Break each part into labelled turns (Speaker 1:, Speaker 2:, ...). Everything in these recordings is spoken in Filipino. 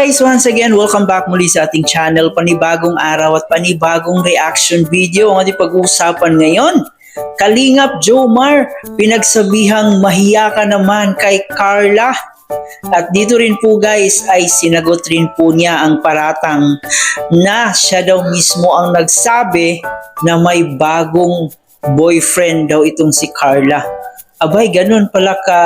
Speaker 1: guys, once again, welcome back muli sa ating channel. Panibagong araw at panibagong reaction video ang ating pag-uusapan ngayon. Kalingap Jomar, pinagsabihang mahiya ka naman kay Carla. At dito rin po guys ay sinagot rin po niya ang paratang na siya daw mismo ang nagsabi na may bagong boyfriend daw itong si Carla. Abay, ganun pala ka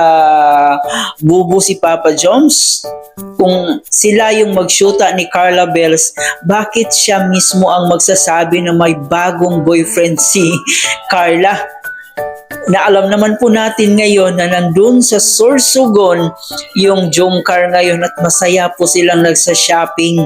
Speaker 1: bubo si Papa Joms. Kung sila yung magsyuta ni Carla Bells, bakit siya mismo ang magsasabi na may bagong boyfriend si Carla? Na alam naman po natin ngayon na nandun sa Sorsogon yung Jomcar ngayon at masaya po silang nagsa-shopping.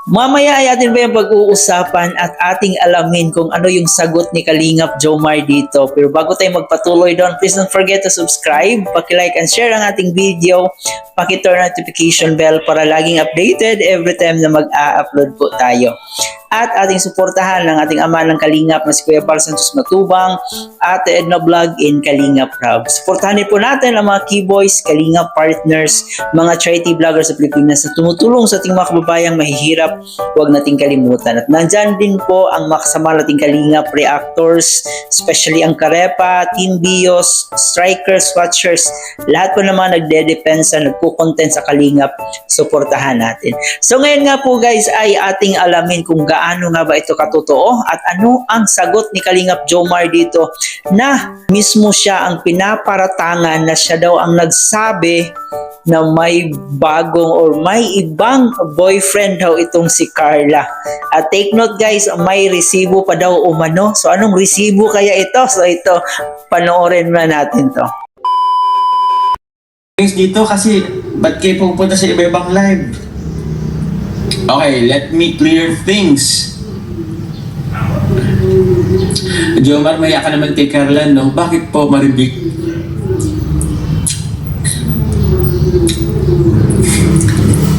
Speaker 1: Mamaya ay atin ba yung pag-uusapan at ating alamin kung ano yung sagot ni Kalingap Jomar dito. Pero bago tayo magpatuloy doon, please don't forget to subscribe, paki-like and share ang ating video, paki-turn notification bell para laging updated every time na mag-a-upload po tayo. At ating suportahan ng ating ama ng Kalingap na si Kuya Bar Santos Matubang at Edna Vlog in Kalingap Rob. Suportahan din po natin ang mga keyboys, Kalingap partners, mga charity vloggers sa Pilipinas na tumutulong sa ating mga kababayang mahihirap. Huwag nating kalimutan. At nandyan din po ang makasama nating Kalingap reactors, especially ang Karepa, Team Bios, Strikers, Watchers, lahat po naman nagde-depensa, nagkukontent sa Kalingap, suportahan natin. So ngayon nga po guys ay ating alamin kung gaano nga ba ito katotoo at ano ang sagot ni Kalingap Jomar dito na mismo siya ang pinaparatangan na siya daw ang nagsabi na may bagong or may ibang boyfriend daw itong si Carla. At take note guys, may resibo pa daw umano. So anong resibo kaya ito? So ito, panoorin na natin to.
Speaker 2: Dito kasi, ba't kayo pupunta sa iba-ibang live? Okay, let me clear things. Jomar, maya ka naman kay Carla, no? Bakit po, Maribik?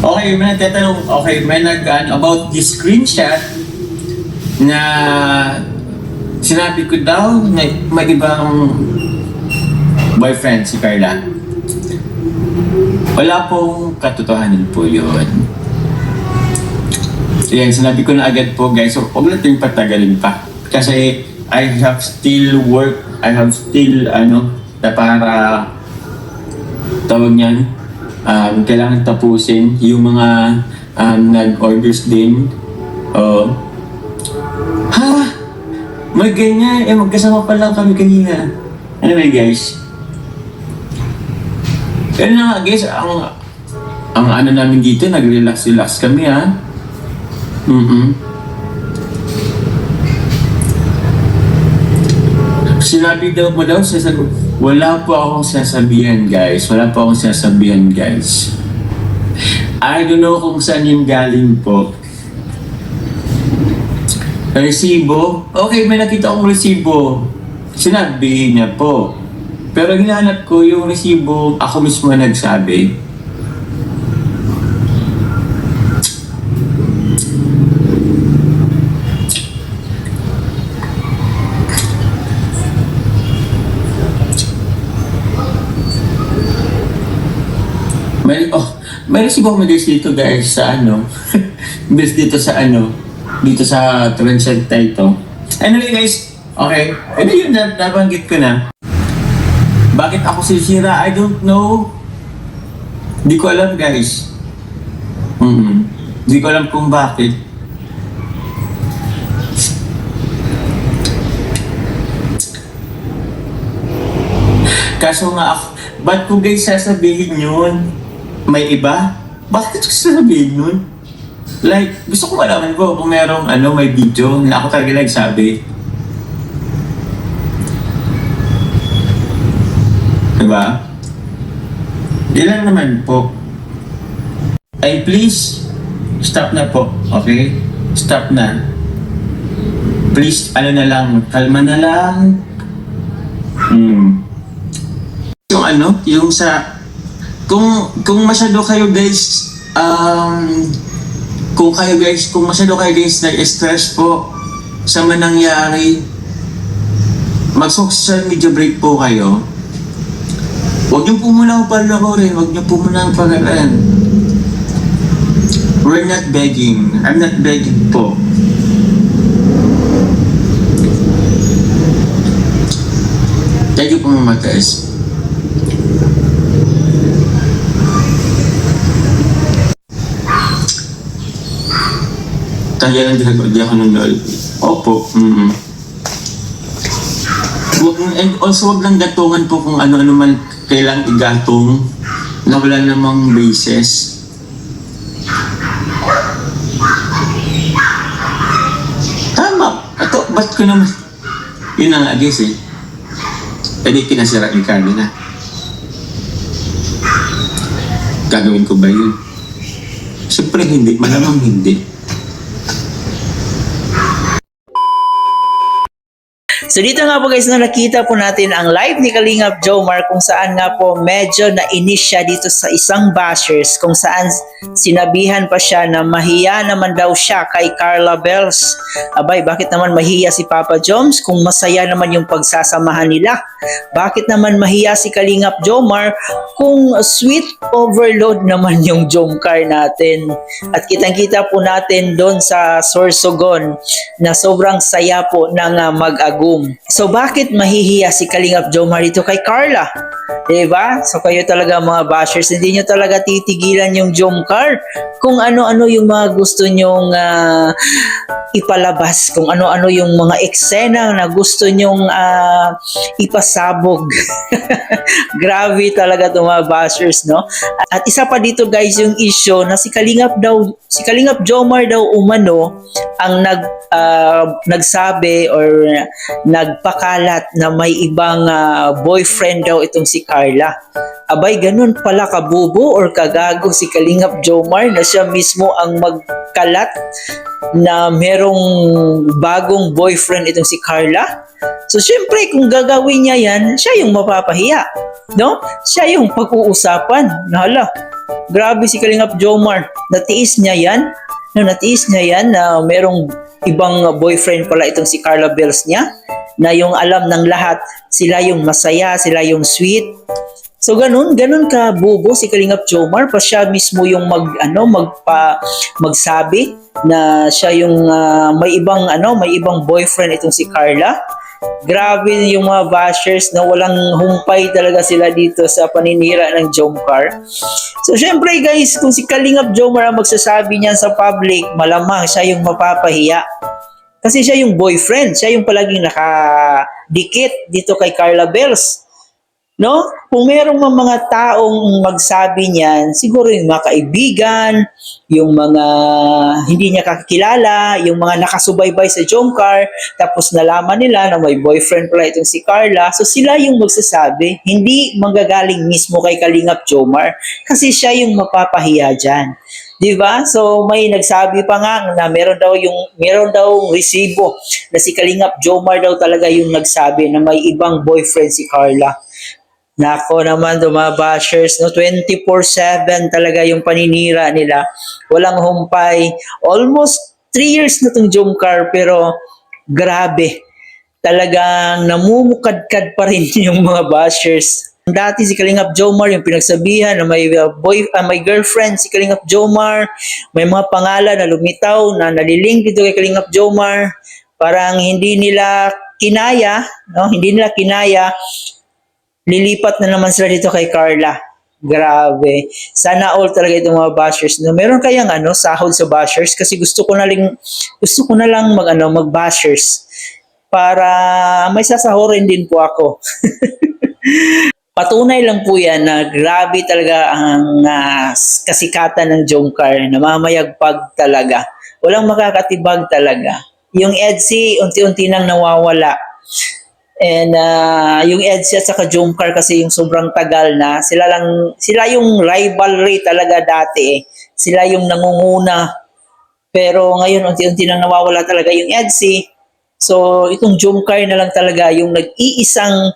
Speaker 2: Okay, may nagtatanong, may about this screenshot na sinabi ko daw na may ibang boyfriend si Carla. Wala pong katotohanan po yun. Yan, sinabi ko na agad po guys, so huwag natin patagalin pa. Kasi I have still work, I have still na para tawag niyan, kailangan tapusin yung mga nag-orders din. May ganyan, magkasama pa lang kami kanina. Anyway guys, yun na nga guys, ang ano namin dito, nag-relax kami ha. Sinabi daw mo daw, wala po akong sasabihan guys. Wala po akong sasabihan guys. I don't know kung saan yung galing po. Resibo? Okay, may nakita akong resibo. Sinabi niya po. Pero hinahanap ko yung resibo, ako mismo nagsabi. May resibo kami guys dito guys sa dito sa Trendset ito. Anyway guys, okay. Ito yun, nabanggit ko na. Bakit ako sisira? I don't know. Di ko alam guys. Di ko alam kung bakit. Kaso nga ako, ba't ko guys sasabihin yun? May iba? Bakit ko sasabihin nun? Like, gusto ko malaman po kung merong may video na ako talaga nagsabi. Diba? Ilan naman po. Ay, please, stop na po. Okay? Stop na. Please, na lang, kalma na lang. Yung sa kung masyado kayo guys kung masyado kayo guys nag-stress po sa manangyari, mag-social media break po kayo. Huwag niyo po muna palakorin, huwag niyo po muna pagalan. We're not begging. I'm not begging po. Thank you po, Mama Tess. Kaya lang di ako nanonood. Opo. And also, wag lang gatungan po kung ano-ano man kailang igatong na wala namang basis. Tama. Ato, ba't ko naman? Yun ang agis eh. Pwede kinasira ni Carly na. Gagawin ko ba yun? Siyempre hindi. Malamang hindi.
Speaker 1: So dito nga po guys, na nakita po natin ang live ni Kalingap Jomar kung saan nga po medyo nainis siya dito sa isang bashers kung saan sinabihan pa siya na mahiya naman daw siya kay Carla Bells. Abay, bakit naman mahiya si Papa Joms kung masaya naman yung pagsasamahan nila? Bakit naman mahiya si Kalingap Jomar kung sweet overload naman yung Jomcar natin? At kitang-kita po natin doon sa Sorsogon na sobrang saya po ng mag-agum. So bakit mahihiya si Kalingap Jomar dito kay Carla? Diba? So kayo talaga mga bashers, hindi nyo talaga titigilan yung Jomcar kung ano-ano yung mga gusto nyong ipalabas, kung ano-ano yung mga eksena na gusto nyong ipasabog. Grabe talaga itong mga bashers, no? At isa pa dito guys, yung issue na si Kalingap Jomar daw umano ang nagsabi or nagpakalat na may ibang boyfriend daw itong si Carla. Abay, ganun pala kabubo or kagago si Kalingap Jomar na siya mismo ang magkalat na merong bagong boyfriend itong si Carla. So, syempre, kung gagawin niya yan, siya yung mapapahiya. No? Siya yung pag-uusapan. Nahala, grabe si Kalingap Jomar. Natiis niya yan. No, natiis niya yan na merong ibang boyfriend pala itong si Carla Bells niya. Na yung alam ng lahat, sila yung masaya, sila yung sweet. So ganun ka bubo si Kalingap Jomar pa siya mismo yung magsabi na siya yung may ibang boyfriend itong si Carla. Grabe yung mga bashers na walang humpay talaga sila dito sa paninira ng Jomcar. So syempre guys, kung si Kalingap Jomar ang magsasabi niyan sa public, malamang siya yung mapapahiya. Kasi siya yung boyfriend, siya yung palaging nakadikit dito kay Carla Bells. No? Kung merong mga taong magsabi niyan, siguro yung mga kaibigan, yung mga hindi niya kakilala, yung mga nakasubaybay sa Jomcar, tapos nalaman nila na may boyfriend pala itong si Carla, so sila yung magsasabi, hindi manggagaling mismo kay Kalingap Jomar, kasi siya yung mapapahiya dyan. Diba? So may nagsabi pa nga na meron daw resibo na si Kalingap Jomar daw talaga yung nagsabi na may ibang boyfriend si Carla. Nako naman mga bashers, no, 24/7 talaga yung paninira nila. Walang humpay. Almost 3 years na tong Jomcar pero grabe. Talagang namumukadkad pa rin yung mga bashers. Dati si Kalingap Jomar yung pinagsabihan na may girlfriend si Kalingap Jomar, may mga pangalan na lumitaw na nalilink dito kay Kalingap Jomar. Parang hindi nila kinaya, no? Hindi nila kinaya. Lilipat na naman sila dito kay Carla. Grabe. Sana all talaga itong mga bashers. No, meron kayang sahod sa bashers kasi gusto ko na lang mag-bashers para may sasahurin din po ako. Patunay lang po yan na grabe talaga ang kasikatan ng Jomcar. Namamayagpag talaga. Walang makakatibag talaga. Yung EDSI, unti-unti nang nawawala. And yung EDSI at saka Jomcar kasi yung sobrang tagal na, sila yung rivalry talaga dati eh. Sila yung nangunguna. Pero ngayon unti-unti nang nawawala talaga yung EDSI. So itong Jomcar na lang talaga yung nag-iisang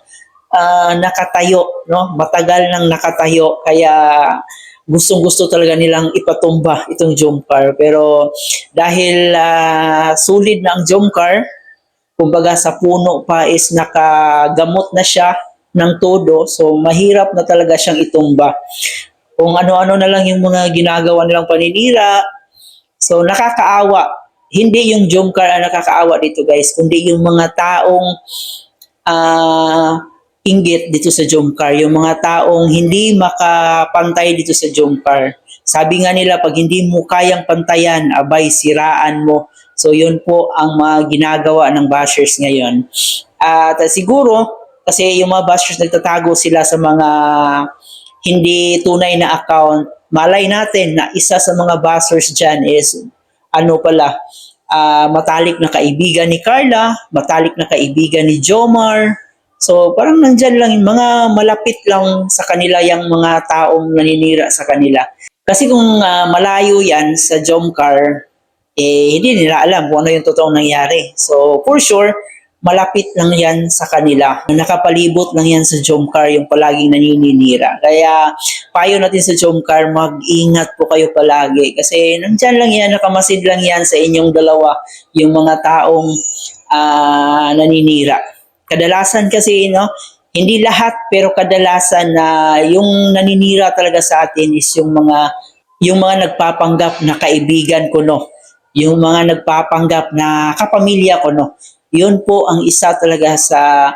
Speaker 1: nakatayo, no? Matagal nang nakatayo kaya gustong-gusto talaga nilang ipatumba itong Jomcar. Pero dahil solid na ang Jomcar, kumbaga sa puno pa is nakagamot na siya ng todo, so mahirap na talaga siyang itumba. Kung ano-ano na lang yung mga ginagawa nilang paninira, So nakakaawa. Hindi yung Jomcar ang nakakaawa dito guys, kundi yung mga taong inggit dito sa Jomcar, yung mga taong hindi makapantay dito sa Jomcar. Sabi nga nila, pag hindi mo kayang pantayan, abay, siraan mo. So yun po ang mga ginagawa ng bashers ngayon. At siguro, kasi yung mga bashers nagtatago sila sa mga hindi tunay na account, malay natin na isa sa mga bashers dyan is matalik na kaibigan ni Carla, matalik na kaibigan ni Jomar. So parang nandyan lang yung mga malapit lang sa kanila yung mga taong naninira sa kanila. Kasi kung malayo yan sa Jomcar, hindi nila alam kung ano yung totoong nangyari. So for sure, malapit lang yan sa kanila. Nakapalibot lang yan sa Jomcar yung palaging naninira. Kaya payo natin sa Jomcar, mag-ingat po kayo palagi. Kasi nandyan lang yan, nakamasid lang yan sa inyong dalawa yung mga taong naninira. Kadalasan kasi, hindi lahat pero kadalasan na yung naninira talaga sa atin is yung mga nagpapanggap na kaibigan ko, yung mga nagpapanggap na kapamilya ko, yun po ang isa talaga sa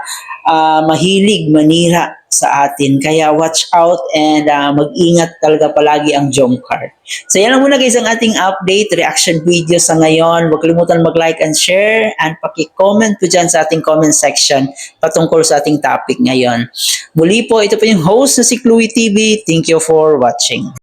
Speaker 1: mahilig manira sa atin. Kaya watch out and mag-ingat talaga palagi ang Jomcar. So yan lang muna guys ang ating update, reaction video sa ngayon. Huwag kalimutan mag-like and share and paki-comment po dyan sa ating comment section patungkol sa ating topic ngayon. Muli po, ito po yung host na si Chloe TV. Thank you for watching.